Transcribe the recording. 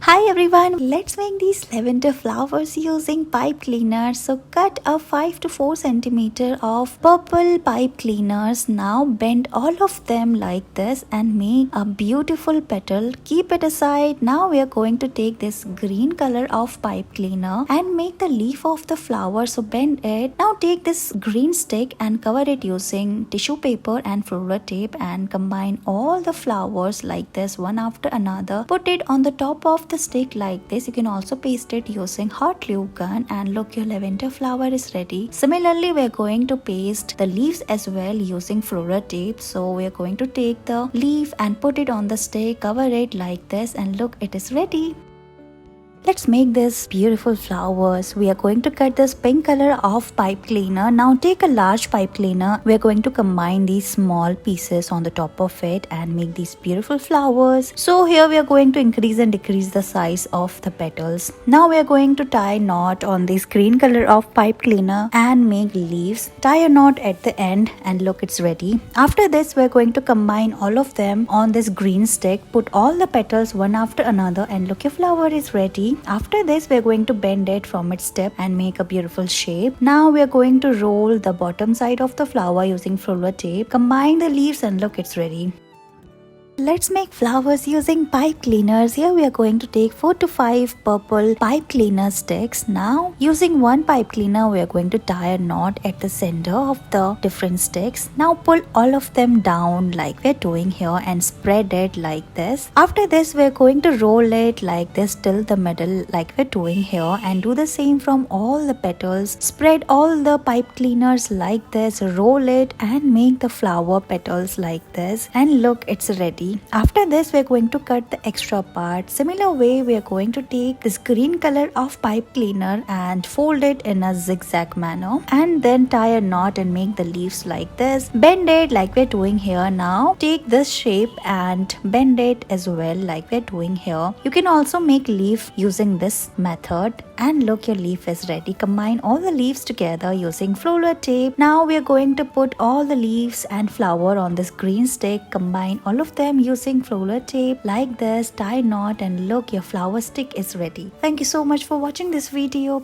Hi everyone, let's make these lavender flowers using pipe cleaners. So cut a 5 to 4 centimeter of purple pipe cleaners. Now bend all of them like this and make a beautiful petal. Keep it aside. Now we are going to take this green color of pipe cleaner and make the leaf of the flower. So bend it. Now take this green stick and cover it using tissue paper and floral tape and combine all the flowers like this one after another. Put it on the top of the stick like this. You can also paste it using hot glue gun and look, your lavender flower is ready. Similarly, we are going to paste the leaves as well using floral tape. So we are going to take the leaf and put it on the stick, cover it like this, and look, it is ready. Let's make this beautiful flowers. We are going to cut this pink color of pipe cleaner. Now take a large pipe cleaner. We are going to combine these small pieces on the top of it and make these beautiful flowers. So here we are going to increase and decrease the size of the petals. Now we are going to tie a knot on this green color of pipe cleaner and make leaves. Tie a knot at the end and look, it's ready. After this, we are going to combine all of them on this green stick. Put all the petals one after another and look, your flower is ready. After this, we are going to bend it from its tip and make a beautiful shape. Now we are going to roll the bottom side of the flower using floral tape. Combine the leaves and look, it's ready. Let's make flowers using pipe cleaners. Here we are going to take 4 to 5 purple pipe cleaner sticks. Now using one pipe cleaner, we are going to tie a knot at the center of the different sticks. Now pull all of them down like we're doing here and spread it like this. After this, we're going to roll it like this till the middle like we're doing here and do the same from all the petals. Spread all the pipe cleaners like this, roll it and make the flower petals like this, and look, it's ready. After this, we are going to cut the extra part. Similar way, we are going to take this green color of pipe cleaner and fold it in a zigzag manner and then tie a knot and make the leaves like this. Bend it like we're doing here. Now take this shape and bend it as well like we're doing here. You can also make leaf using this method and look, your leaf is ready. Combine all the leaves together using floral tape. Now we are going to put all the leaves and flower on this green stick. Combine all of them using floral tape like this, tie knot, and look, your flower stick is ready. Thank you so much for watching this video.